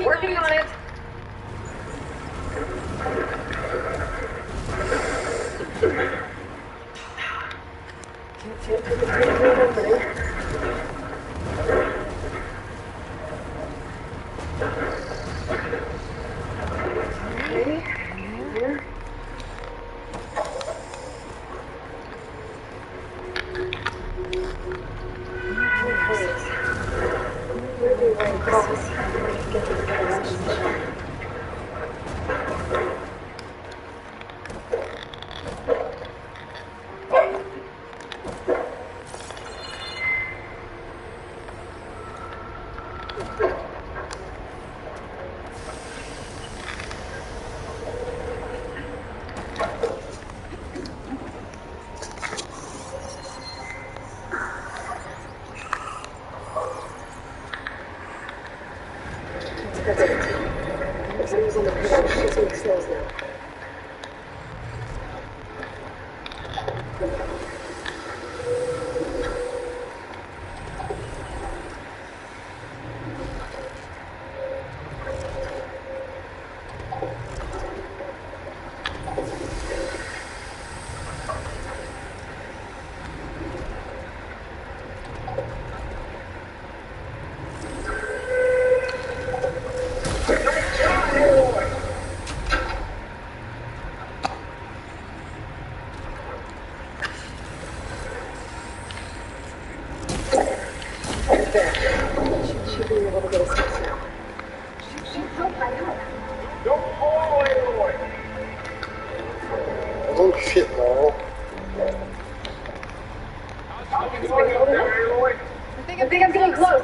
Working on it. I think I'm getting close.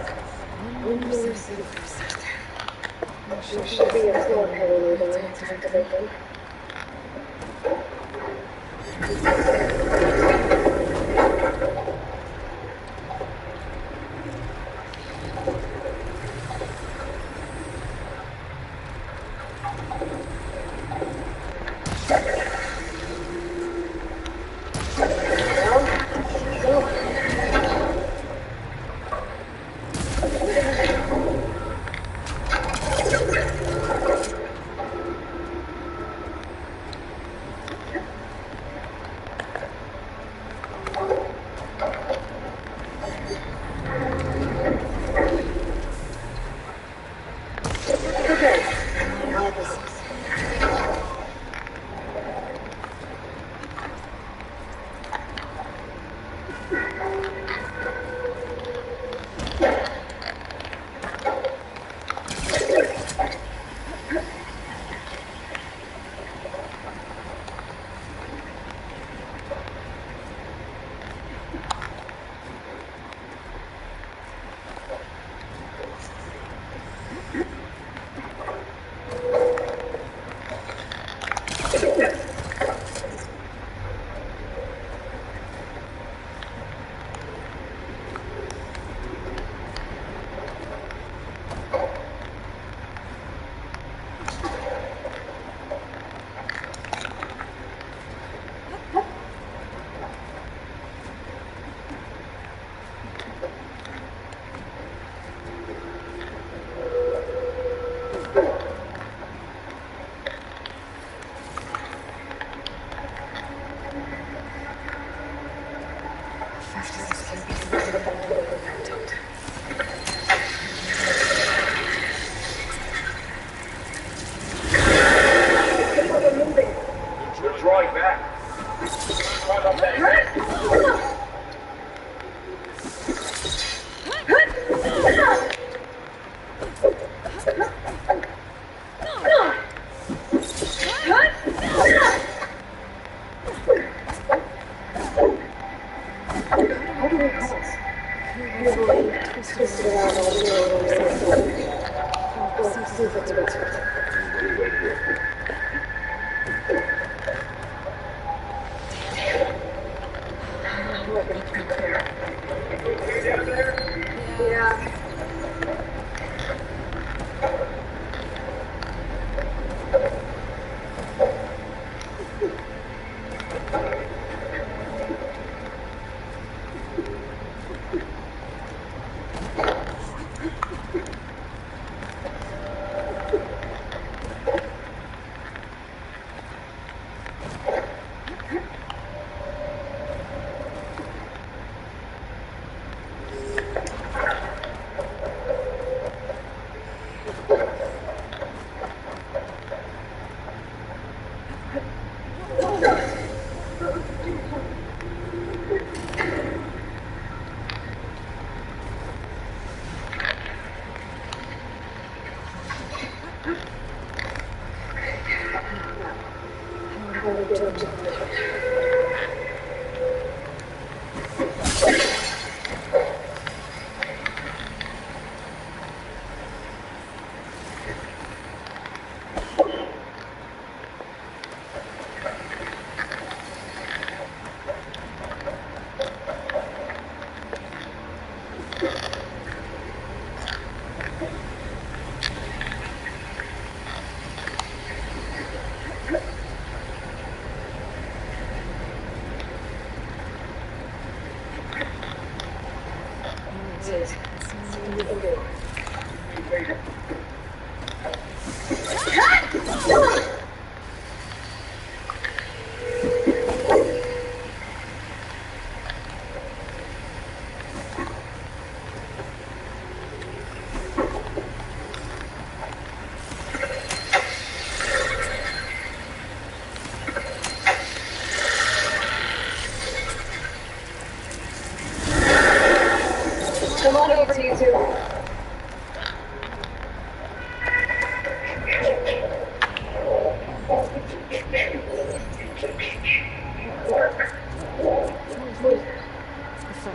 Should be a slow heading door to activate them. Come on over, you two.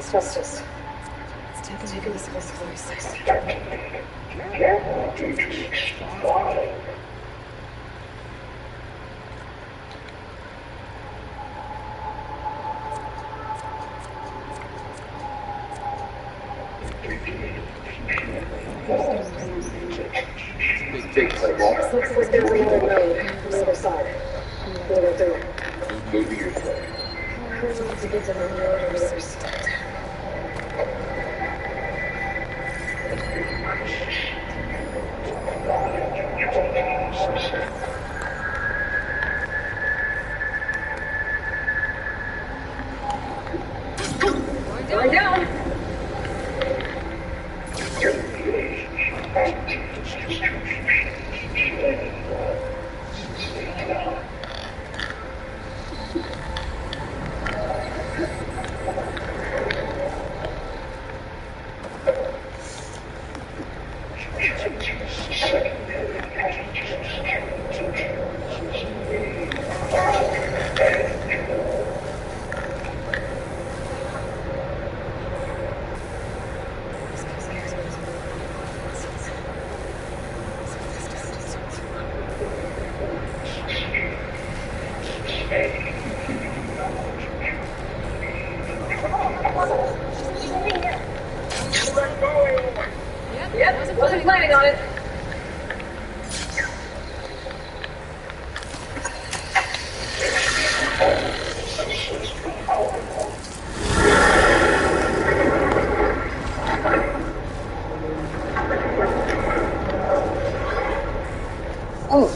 Justice. It's taken this close. Big place. Looks like there's another road on the other side. We'll go through it. Maybe you're right. Horrizon's a bit of a road on the other side. Going down! Yep, wasn't planning on it. Oh.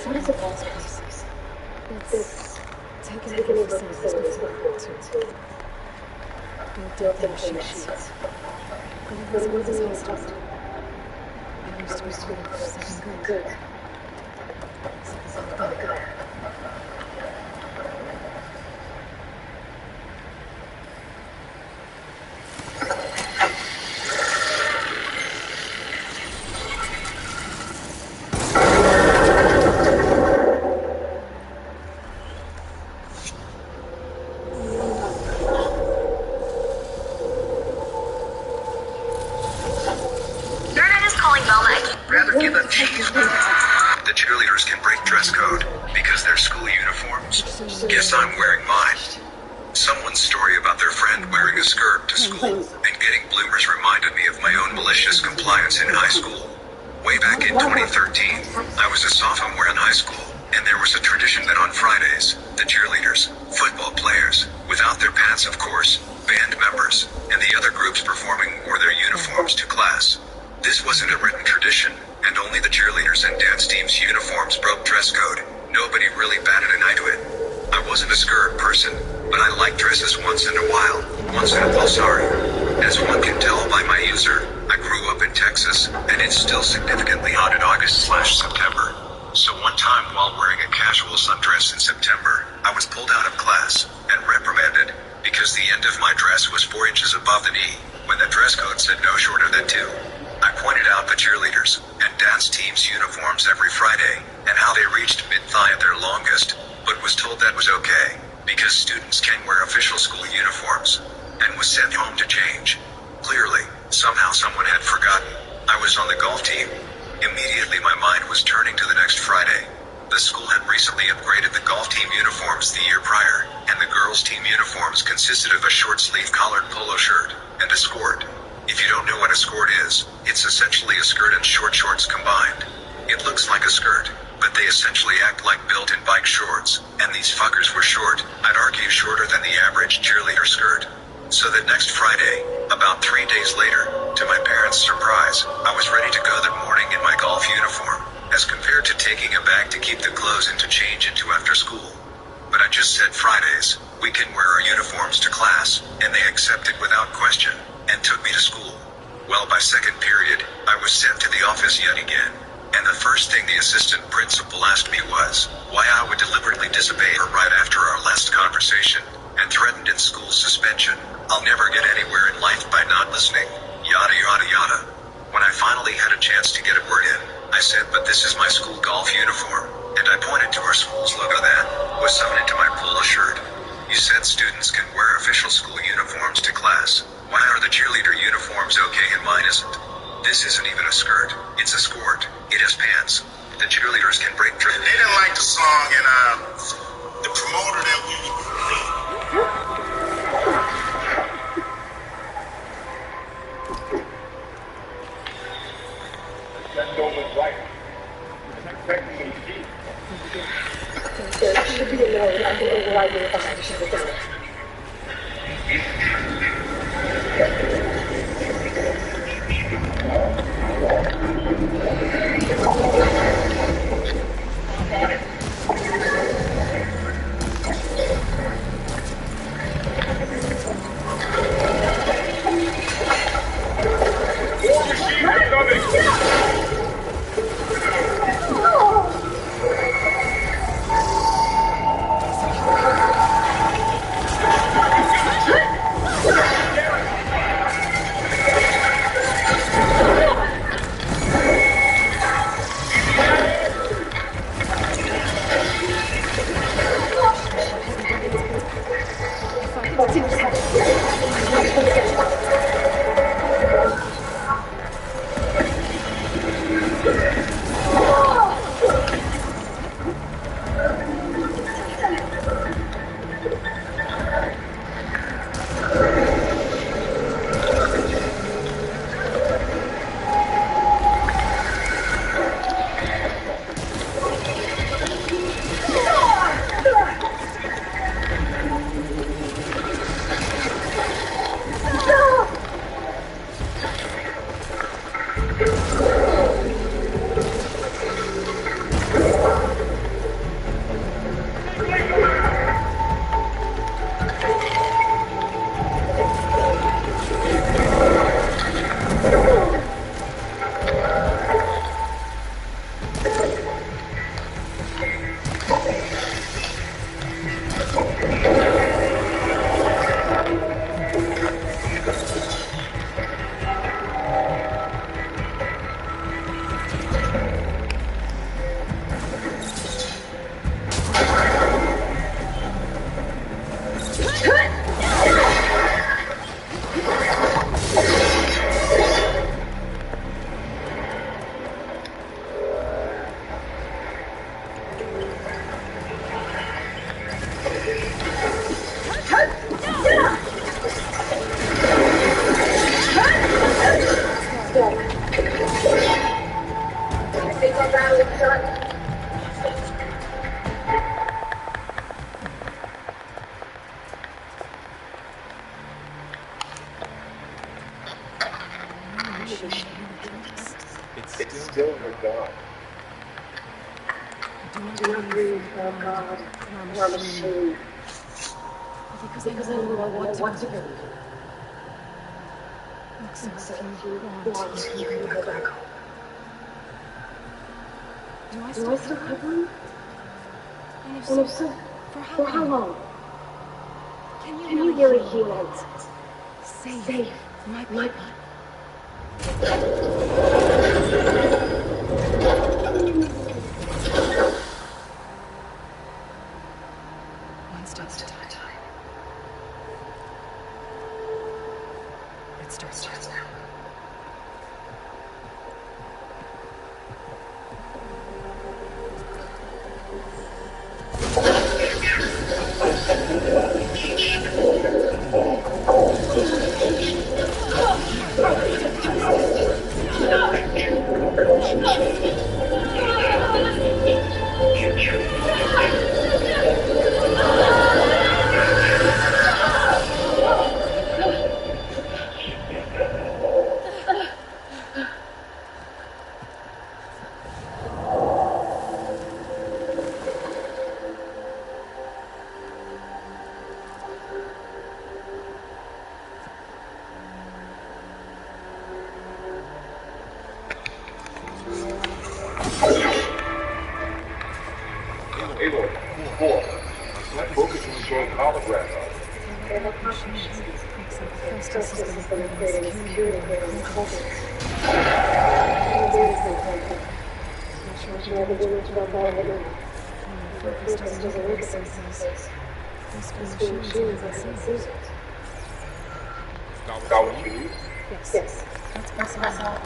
What is it called? It's taken over facilities before, too. Built them machines. But it wasn't always tough. It used to be something good. Something good. Rather give up cheese. The cheerleaders can break dress code because they're school uniforms. Guess I'm wearing mine. Someone's story about their friend wearing a skirt to school Forgetting bloomers reminded me of my own malicious compliance in high school. Way back in 2013, I was a sophomore in high school, and there was a tradition that on Fridays, the cheerleaders, football players, without their pants of course, band members, and the other groups performing wore their uniforms to class. This wasn't a written tradition, and only the cheerleaders and dance teams' uniforms broke dress code. Nobody really batted an eye to it. I wasn't a skirt person, but I liked dresses once in a while. As one can tell by my user, I grew up in Texas, and it's still significantly hot in August/September. So one time while wearing a casual sundress in September, I was pulled out of class and reprimanded because the end of my dress was 4 inches above the knee, when the dress code said no shorter than 2. I pointed out the cheerleaders and dance teams' uniforms every Friday and how they reached mid-thigh at their longest, but was told that was okay because students can wear official school uniforms, and was sent home to change. Clearly, somehow someone had forgotten. I was on the golf team. Immediately my mind was turning to the next Friday. The school had recently upgraded the golf team uniforms the year prior, and the girls' team uniforms consisted of a short-sleeve collared polo shirt and a skirt. If you don't know what a skirt is, it's essentially a skirt and short shorts combined. It looks like a skirt, but they essentially act like built-in bike shorts, and these fuckers were short, I'd argue shorter than the average cheerleader skirt. So that next Friday, about 3 days later, to my parents' surprise, I was ready to go that morning in my golf uniform, as compared to taking a bag to keep the clothes and to change into after school. But I just said Fridays, we can wear our uniforms to class, and they accepted without question, and took me to school. Well, by second period, I was sent to the office yet again, and the first thing the assistant principal asked me was, why I would deliberately disobey her right after our last conversation, and threatened in school suspension. I'll never get anywhere in life by not listening, yada yada yada. When I finally had a chance to get a word in, I said, but this is my school golf uniform, and I pointed to our school's logo that was sewn into my polo shirt. You said students can wear official school uniforms to class. Why are the cheerleader uniforms okay and mine isn't? This isn't even a skirt, it's a skirt. It has pants. The cheerleaders can break dress. They didn't like the song, and the promoter that we should be us. It's still her God. Do not grieve, oh God, our machine. Because I know what to believe. So if you want, you can go back home. Do I still have one? And if so, for how long? Can you really heal us? Save my body. One step at a time. It starts now. Yes. That's possible.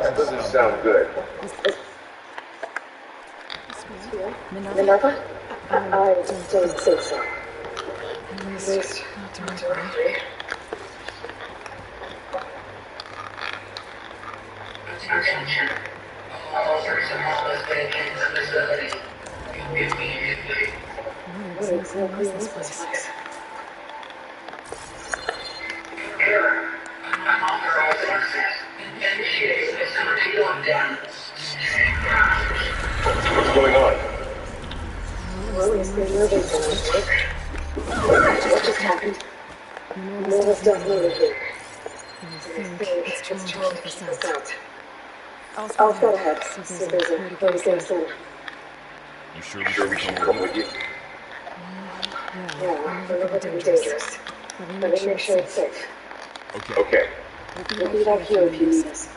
That doesn't sound good. Minerva? I don't think so. At least, not directly. Attention. All personnel is taken to the facility immediately. What exactly is this place? Killer. Unauthorized access. Initiate facility lockdown. What's going on? Well, it's the emergency center. What just happened? Minerva's definitely here. I think it's trying to keep us out. I'll go ahead, see if there's a way to get us in. You sure we should come with you? Yeah, we're not looking dangerous. Let me make sure it's safe. Okay. We'll be back here if you need us.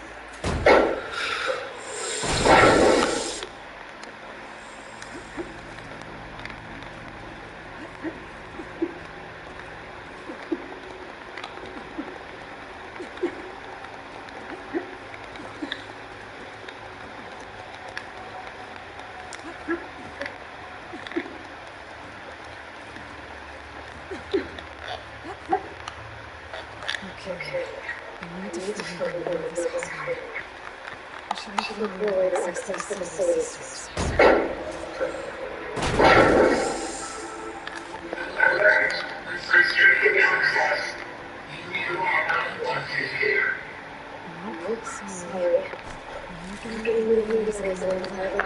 Okay. I need to find Minerva's home. I should look for a way to access the facilities. Alert. Restricted access. You are not wanted here. Sorry. I'm getting really nervous as I'm entirely.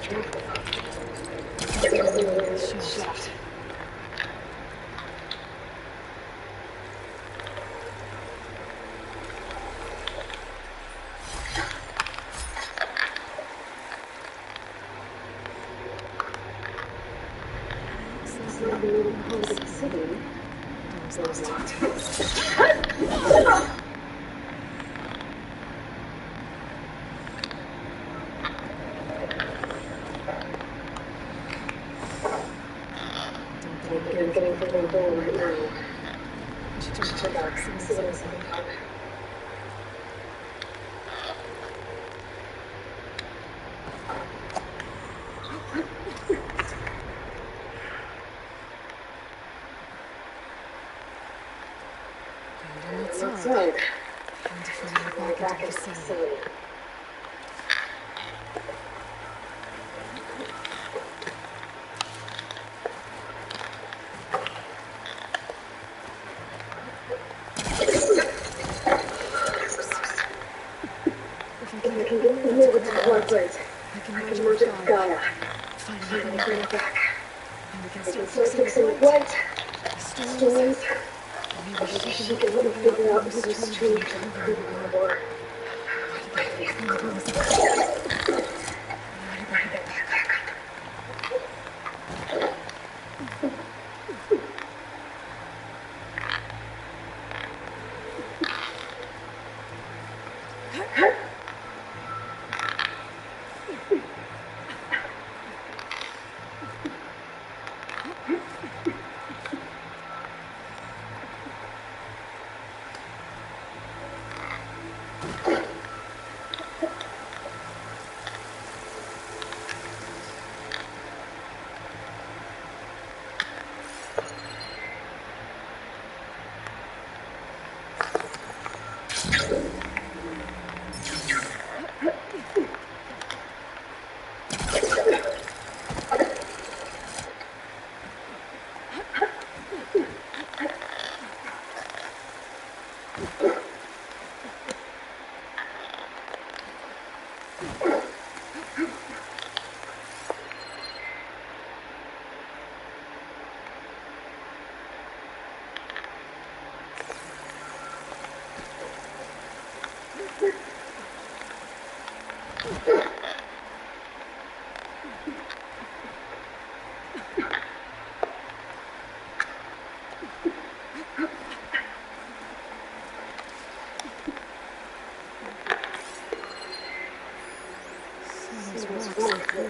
Great. Shaft. It's like the little Horrizon city. Door's locked. I'm getting for the door right now. I should check out see what else I can find. Outside. Time to find back into the facility. I can get them over to the hard place. I can merge it with Gaia. Finally bring it back. And we can start fixing the light, stories. Maybe she can let me figure out who's changed and who we are.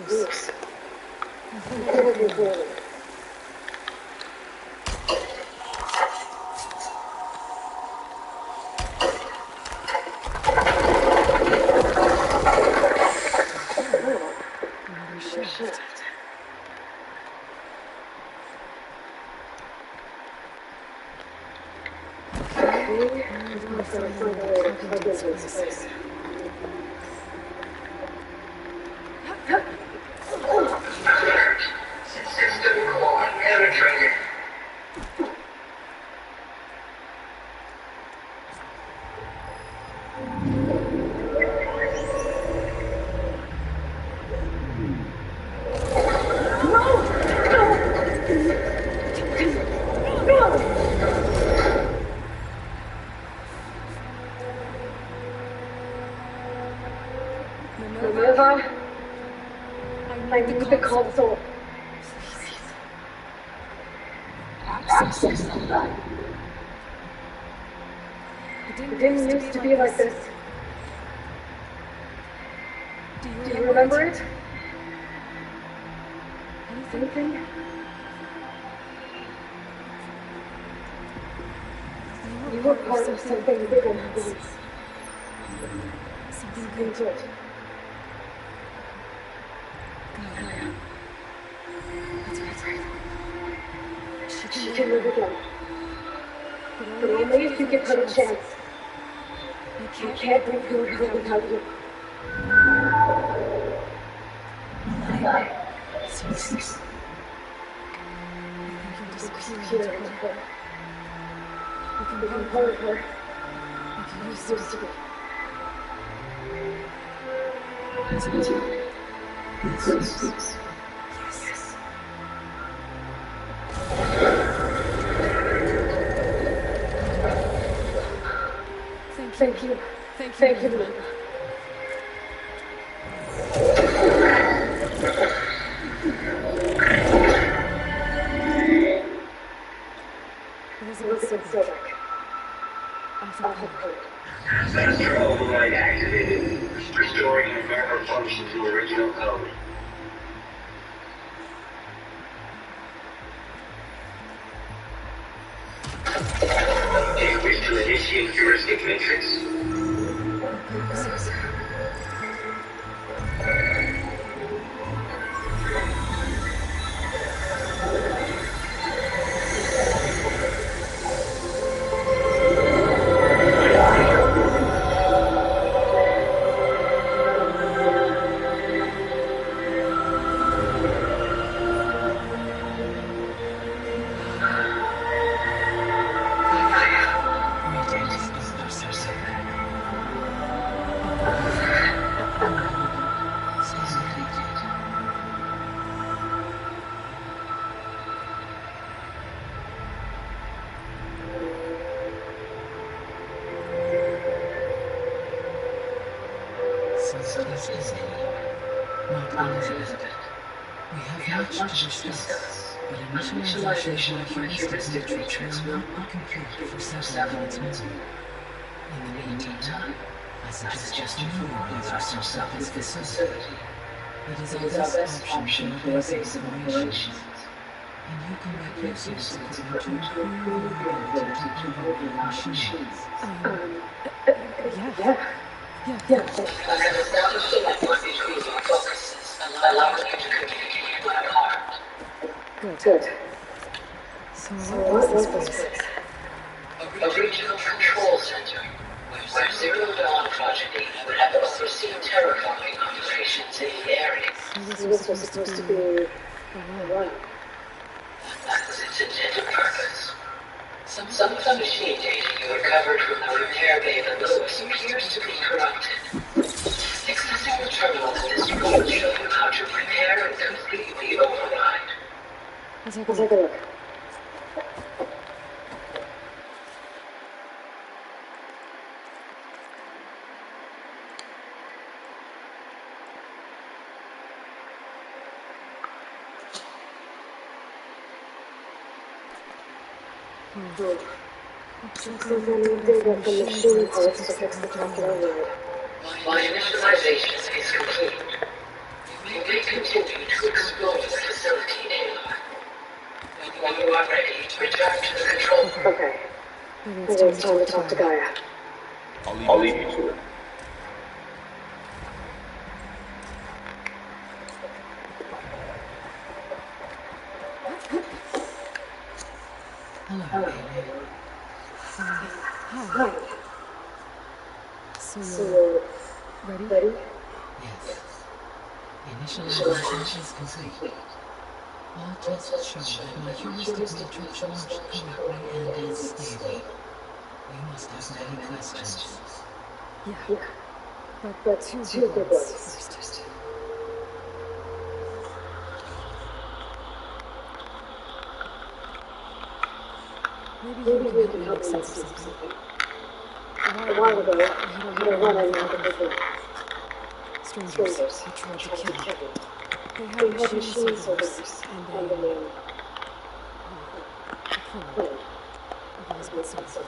Loose. Shift. Okay, I'm gonna find a way to plug into this place. System core penetrated. Minerva, I need the console. Access that. It didn't used to be like this. Do you remember it? Anything? You were part of something bigger than this. Something good. Gaia. That's right. She She can live again. But Only if you give her a chance. I You can't rebuild her without you. Seriously. I think you'll disappear into her. You can hold her. Like you used to be. Yes. Thank you. Thank you. Elizabeth Silbeck. Alpha code. Sensor override activated. Restoring your normal function to original code. Do you wish to initiate heuristic matrix? We have much to discuss, but initialization of my heuristic matrix will not be complete for several months more. In the meantime, I suggest you familiarize yourself with this facility. It is our best option for your base of operations, and you can make use of its equipment to improve your ability to operate machines. Yeah. I have established a network between your focuses, allowing you to communicate with your heart. Good. So What was this place? A regional control center, where Zero Dawn progeny would have overseen terraforming operations in the area. This was supposed to be a run. That was its intended purpose. Some of the machine data you recovered from the repair bay of the Lewis appears to be corrupted. Accessing the terminal in this room will show you how to prepare and complete the override. Let's take Let's a take a look. look. Programming data from machine parts to fix the calculator override. While initialization is complete, you may continue to explore the facility, Aloy. When you are ready, return to the control room. Okay. Maybe it's time to talk to Gaia. I'll leave you to it. Hello, Bailey. Hi. So So you're you're ready? ready? Yes. Initialization is complete. All tests show that my heuristic matrix launched correctly and is stable. You must have many questions. Yeah. But But two two big big ones ones first. Maybe Maybe you you can can help help me me make sense of something. something. A while ago, I had a run-in with the Strangers strangers who tried to tried to kill kill me. me. They They had had machine machine servers, servers and and they they cloned cloned Elizabeth Silver.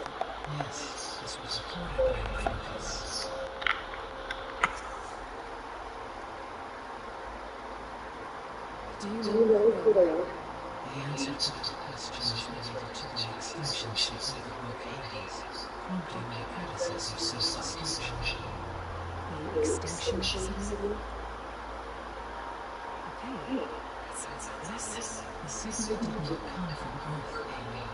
Yes, this was reported by the Focus. Do you Do you know know who they are? The answer to that question is related to the extinction signal that broke Hades, prompting my predecessor's self-destruction. The extinction signal? Hey, that sounds ominous. The signal did not come from Earth, Amy.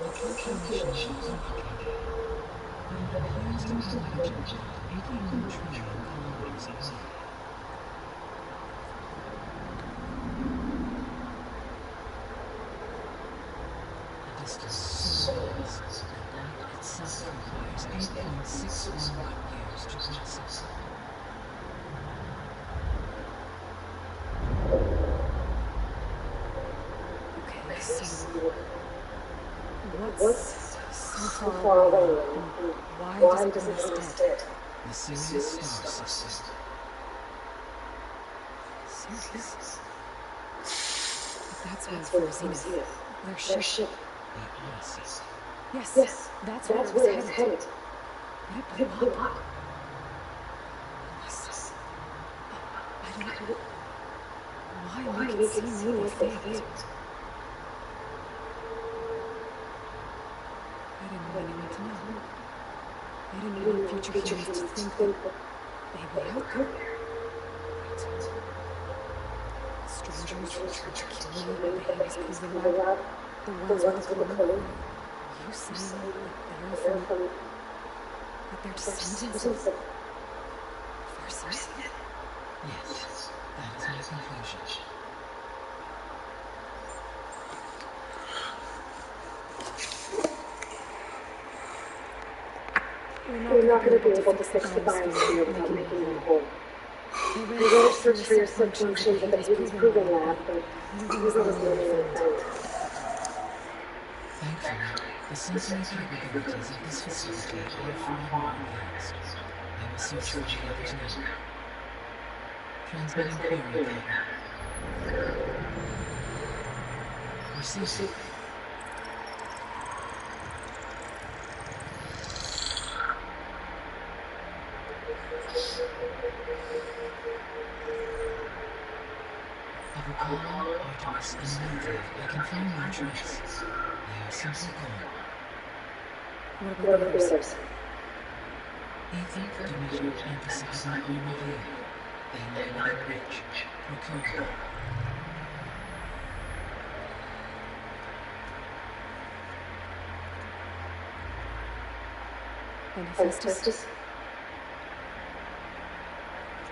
The calculations are complicated, but it appears to be a region about 81 trillion kilometers away. A distance so vast that light itself requires 8.611 years to process. Okay, so what's so far away, and why doesn't it hit us dead? The Sirius star system. Sirius? If that's where Horrizon is, their ship. The Odyssey. Yes, that's where it was headed. But it blew up. Unless... I don't know. Why make it seem like they failed? I didn't want anyone to know. I didn't want future humans to think that they were out there. Strangers were trying to kill me in the Hades proving lab. The ones with the code. You saying that they're from... that they're descendants of... Horrizon? Yes, that is my conclusion. We're not going to be able to fix the biosphere without making them whole. I read a search for your subfunctions at the Hades Proving Lab, but you were the only one found. Thankfully, the sensory capabilities of this facility are far more advanced. I will search for the others now. Transmitting query data. Receiving. Of Apollo, Artemis, and Mercury, I can find no trace. They are simply gone. What about the others? Ethan, Demeter, and Poseidon are revealed. They lie within reach. Procure them. And Hephaestus?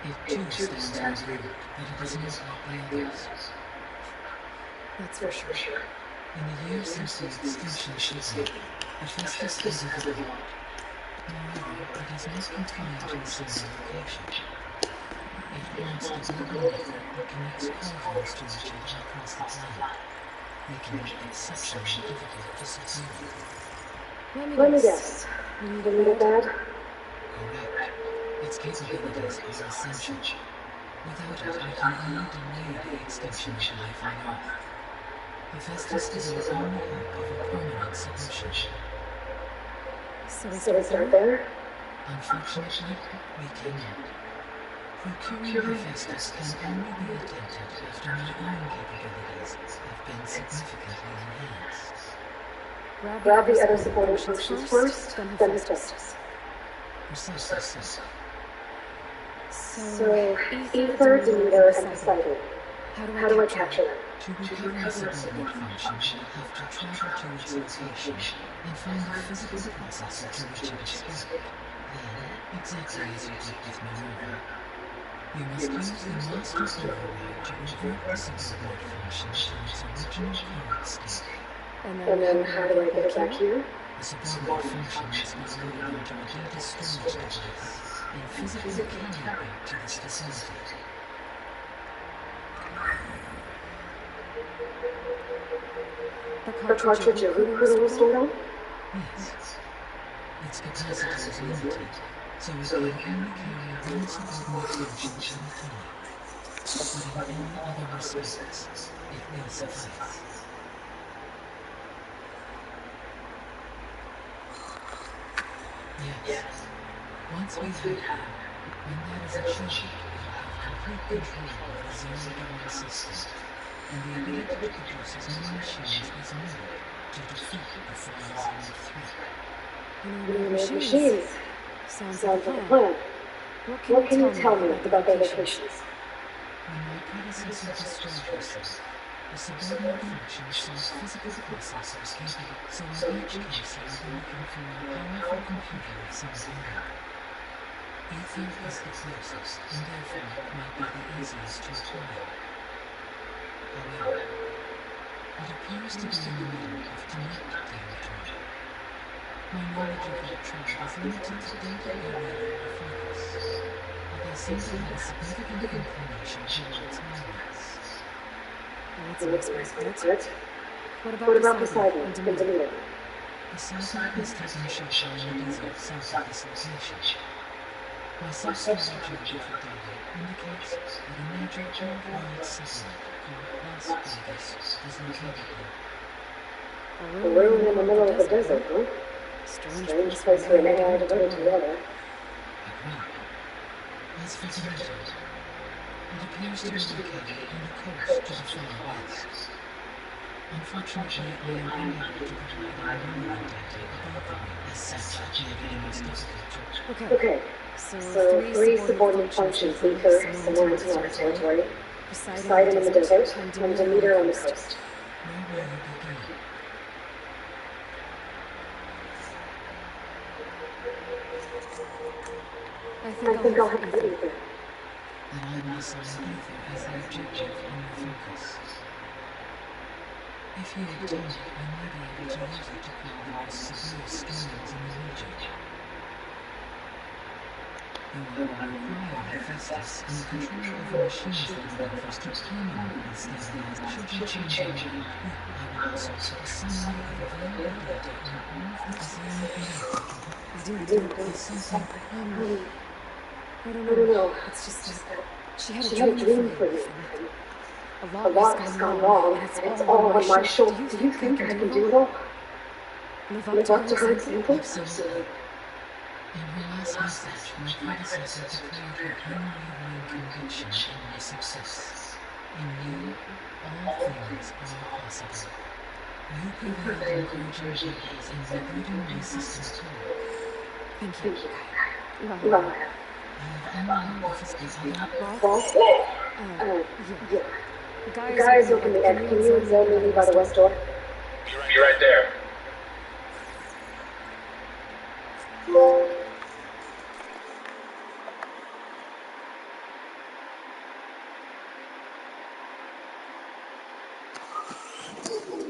It too stands revealed, but it is not like the others. That's for sure. In the years since the extinction shifted, Hephaestus has evolved. However, it is not confined to a single location. It wants the global network that connects Horrizons to each other across the planet, making it exceptionally difficult to secure. Let me guess. You need it bad? Correct. Its capabilities are essential. Without it, I can only delay the extinction of life on Earth. Hephaestus is our only hope of a permanent solution. So we start there? Unfortunately, we cannot. Procuring Hephaestus can only be attempted after my own capabilities have been significantly enhanced. Grab the other supporting functions first, then Hephaestus. Precisely so. So, Ether, Demeter, and Poseidon. How do I capture them? To recover the subordinate function, you have to travel to its location and find the physical processor to which it is struck. Then, exactly as you did with Minerva, you must use the master override to revert the subordinate function to its original current state. And then how do I get it back here? The subordinate function must be loaded onto a data storage device and physically carried back to this facility. The cartridge every critter was stored on? Yes. Its capacity is limited, so it can only carry one subordinate function at a time. But in all other respects, it will suffice. Yes. Once we have it, when that is achieved, we will have complete control of the zero-dawn system, and the ability to produce as many machines as needed to defeat the Horrizon threat. Machines. Sounds like a plan. What can you tell me about their locations? When my predecessor destroyed herself, the subordinate functions saw physical processors capable, so in each case you will be looking for a powerful computer of some kind. Ether is the closest, and therefore might be the easiest to acquire. However, it appears to be in the middle of connect territory. My knowledge of that tribe is limited to data area or focus, but they seem to have a significant inclination towards violence. That's a nice part. What about Poseidon and Demeter? Poseidon has taken shelter in the desert south of this location. My substantial geography data indicates that a major worldwide settlement called Las Vegas is located there. A ruin in the middle of the desert, huh? Strange place for an AI devoted to weather. Agreed. As for Demeter, it appears to be located on the coast to the far west. Unfortunately, I am unable to provide any relevant data about the ring as such, making it most difficult to... Okay, so three subordinate functions lead her somewhere into Mars territory. Poseidon in the desert, and Demeter on the coast. Where will you begin? I think I'll have to Ether. Then I will assign Ether as the objective in your focus. If you obtain it, I may be able to use it to quell the most severe storms in the region. You will require Hephaestus and the control over machines that it offers to permanently stabilize. Should you change your mind, I will also keep a summary of available data on all of the Assyrian people. I didn't do It's something... I don't know. It's just that she had a dream for you. A lot has gone wrong, and it's all on my shoulders. Do you think I can do it all? Live up to her example? Absolutely. In her last message, my predecessor declared her unwavering conviction in my success. In you, all things are possible. You provide encouraging data in rebooting my system code. Thank you. Well, I have unlocked the other... Boss? Yeah. The guys open the end. Can you zone me by the west door? Be right there.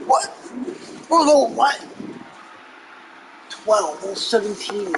What? Oh no, what? 12, well, 17.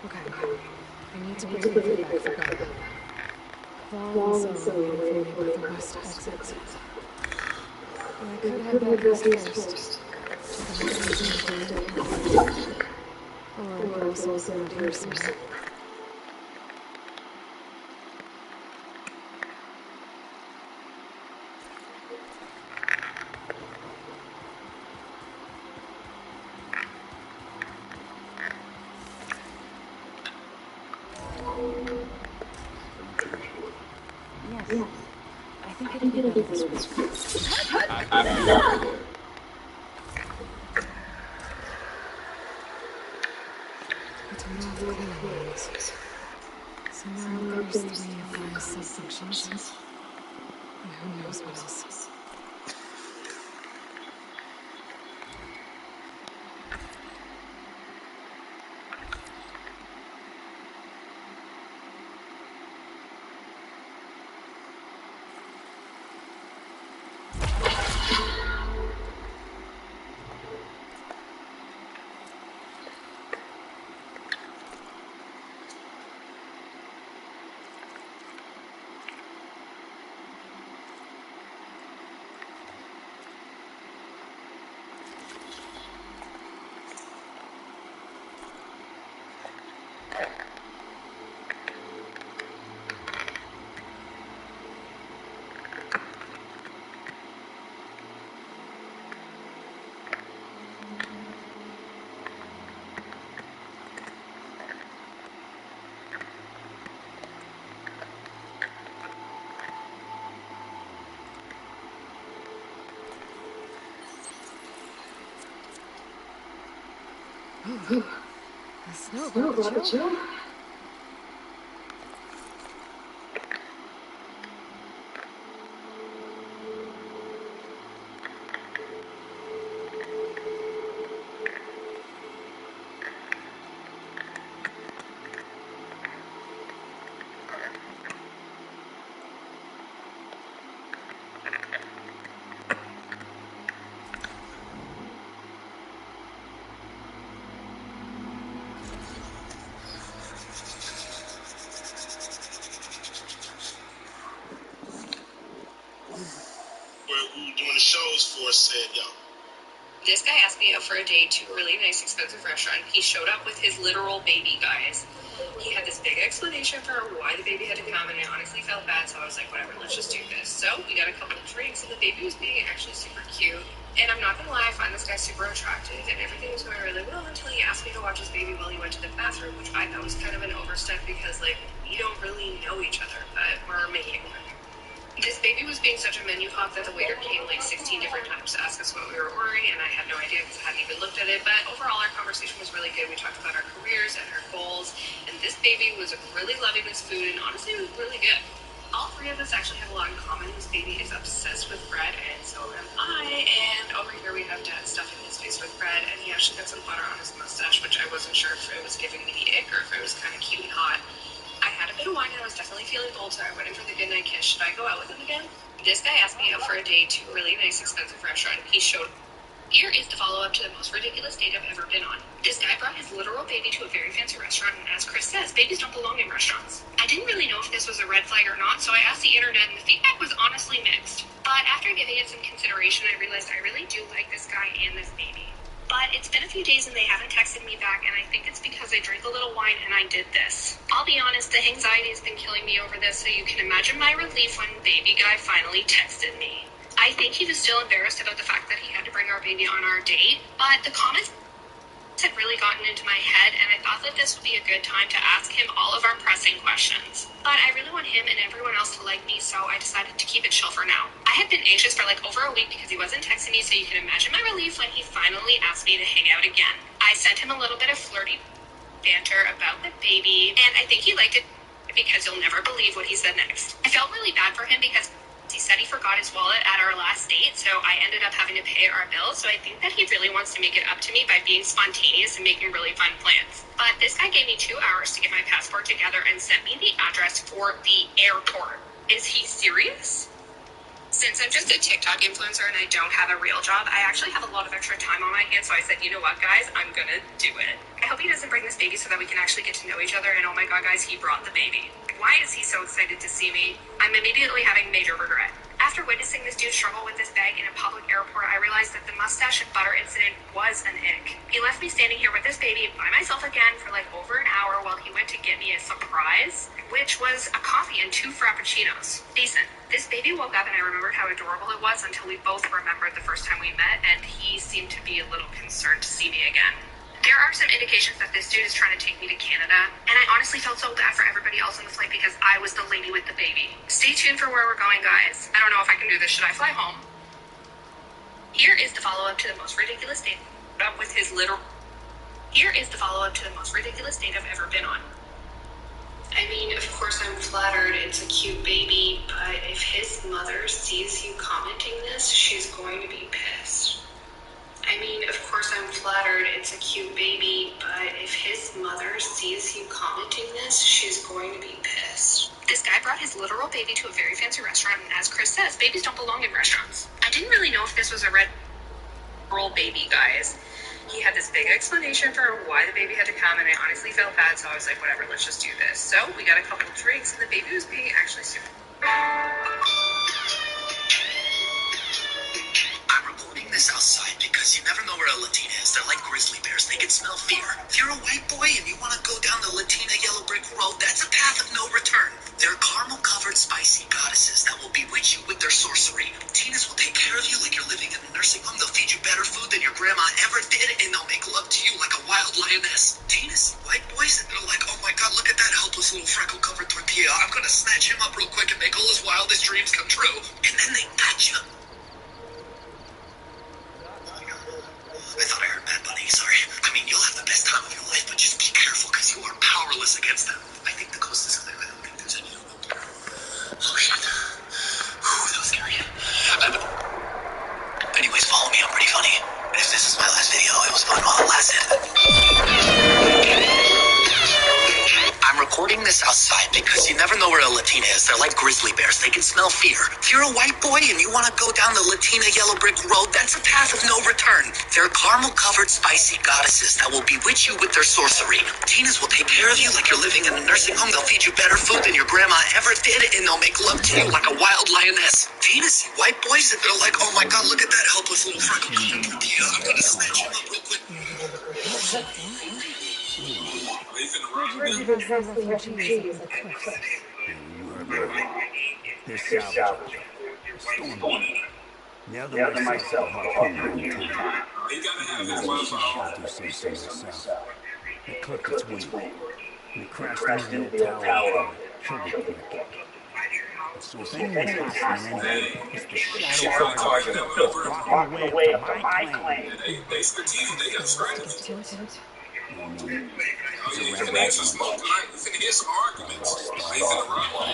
Okay. I need to bring the feedback for Garbo. Long and so waiting for me by the west exit. I could head back east first. Or I could also look around here some more. Yes. I think it'll be better this way. Turn off the cameras. So now there's 3 of my sub-functions. And who knows what else. The snow brought the chill. Where we were doing the shows for said, yo. This guy asked me out for a date to a really nice, expensive restaurant. He showed up with his literal baby, guys. He had this big explanation for why the baby had to come, and I honestly felt bad, so I was like, whatever, let's just do this. So we got a couple of drinks, and the baby was being actually super cute. And I'm not gonna lie, I find this guy super attractive, and everything was going really well until he asked me to watch his baby while he went to the bathroom, which I thought was kind of an overstep because, like, we don't really know each other, but we're making one. This baby was being such a menu hog that the waiter came like 16 different times to ask us what we were ordering, and I had no idea because I hadn't even looked at it. But overall, our conversation was really good. We talked about our careers and our goals, and this baby was really loving this food, and honestly, it was really good. All three of us actually have a lot in common. This baby is obsessed with bread, and so am I. And over here we have Dad stuffing his face with bread, and he actually got some butter on his mustache, which I wasn't sure if it was giving me the ick or if it was kind of cute and hot. I had a bit of wine and I was definitely feeling bold, so I went in for the goodnight kiss. Should I go out with him again? This guy asked me out for a date to a really nice, expensive restaurant. He showed. Here is the follow-up to the most ridiculous date I've ever been on. This guy brought his literal baby to a very fancy restaurant, and as Chris says, babies don't belong in restaurants. I didn't really know if this was a red flag or not, so I asked the internet, and the feedback was honestly mixed. But after giving it some consideration, I realized I really do like this guy and this baby. But it's been a few days and they haven't texted me back, and I think it's because I drank a little wine and I did this. I'll be honest, the anxiety has been killing me over this, so you can imagine my relief when baby guy finally texted me. I think he was still embarrassed about the fact that he had to bring our baby on our date, but the comments had really gotten into my head, and I thought that this would be a good time to ask him all of our pressing questions. But I really want him and everyone else to like me, so I decided to keep it chill for now. I had been anxious for like over a week because he wasn't texting me, so you can imagine my relief when he finally asked me to hang out again. I sent him a little bit of flirty banter about the baby, and I think he liked it because you'll never believe what he said next. I felt really bad for him because he said he forgot his wallet at our last date, so I ended up having to pay our bill, so I think that he really wants to make it up to me by being spontaneous and making really fun plans. But this guy gave me 2 hours to get my passport together and sent me the address for the airport. Is he serious? Since I'm just a TikTok influencer and I don't have a real job, I actually have a lot of extra time on my hands, so I said, you know what, guys, I'm gonna do it. I hope he doesn't bring this baby so that we can actually get to know each other, and oh my god, guys, he brought the baby. Why is he so excited to see me? I'm immediately having major regret. After witnessing this dude struggle with this bag in a public airport, I realized that the mustache and butter incident was an ick. He left me standing here with this baby by myself again for like over an hour while he went to get me a surprise, which was a coffee and 2 frappuccinos. Decent. This baby woke up and I remembered how adorable it was until we both remembered the first time we met, and he seemed to be a little concerned to see me again. There are some indications that this dude is trying to take me to Canada, and I honestly felt so bad for everybody else on the flight because I was the lady with the baby. Stay tuned for where we're going, guys. I don't know if I can do this. Should I fly home? Here is the follow-up to the most ridiculous date with his literal... Here is the follow-up to the most ridiculous date I've ever been on. I mean, of course I'm flattered, it's a cute baby, but if his mother sees you commenting this, she's going to be pissed. I mean, of course I'm flattered, it's a cute baby, but if his mother sees you commenting this, she's going to be pissed. This guy brought his literal baby to a very fancy restaurant, and as Chris says, babies don't belong in restaurants. I didn't really know if this was a red roll baby, guys. He had this big explanation for why the baby had to come, and I honestly felt bad, so I was like, whatever, let's just do this. So we got a couple of drinks, and the baby was being actually super... I'm reporting this outside because you never know where a Latina is. They're like grizzly bears. They can smell fear. If you're a white boy and you want to go down the Latina yellow brick road, that's a path of no return. They're caramel-covered spicy goddesses that will bewitch you with their sorcery. Latinas will take care of you like you're living in a nursing home. They'll feed you better food than your grandma ever did, and they'll make love to you like a wild lioness. Latinas, white boys, and they're like, oh my god, look at that helpless little freckle-covered tortilla. I'm gonna snatch him up real quick and make all his wildest dreams come true. And then they touch him. I thought I heard Bad Bunny, sorry. I mean, you'll have the best against them. I think the coast is clear. I don't think there's any of them. Oh, shit. Whew, that was scary. Anyways, follow me. I'm pretty funny. And if this is my last video, it was fun while it lasted. I'm recording this outside because you never know where a Latina is. They're like grizzly bears. They can smell fear. If you're a white boy and you want to go down the Latina yellow brick road, that's a path of no return. They're caramel-covered spicy goddesses that will bewitch you with their sorcery. Latinas will take care of you like you're living in a nursing home. They'll feed you better food than your grandma ever did, and they'll make love to you like a wild lioness. Latinas see white boys and they're like, oh my god, look at that helpless little freckle. Yeah, I'm gonna snatch him up real quick. Where did you house the refugees at the cliffs? They're salvageable. Storm. Now that myself will harpoon you. You gotta have his Wi-Fi. I do say so myself. The cliff gets wind. And it crashed into the old tower. So if anyone's listening, it's the shadow target of blocking the way up to my claim. They strategic, they got strategy. You can make some smoke tonight. You finna get some arguments. They finna run.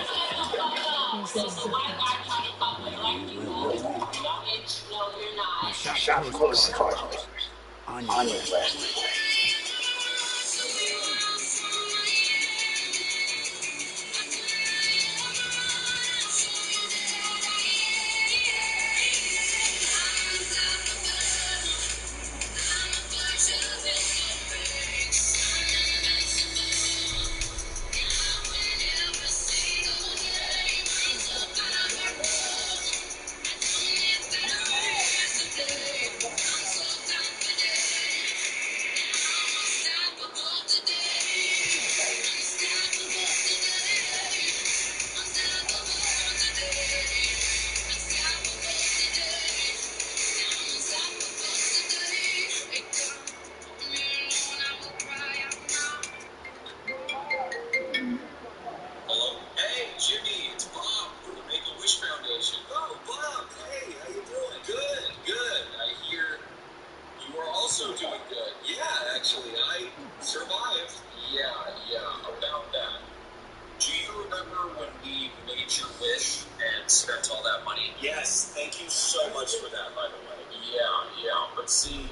Shot close target on your left. Spent all that money. Yes, thank you so much for that, by the way. Yeah. But see,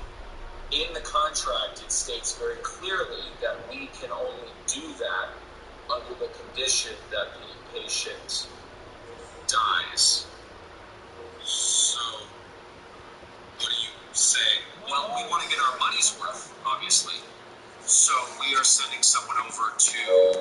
in the contract, it states very clearly that we can only do that under the condition that the patient dies. So, what are you saying? Well, we want to get our money's worth, obviously. So we are sending someone over to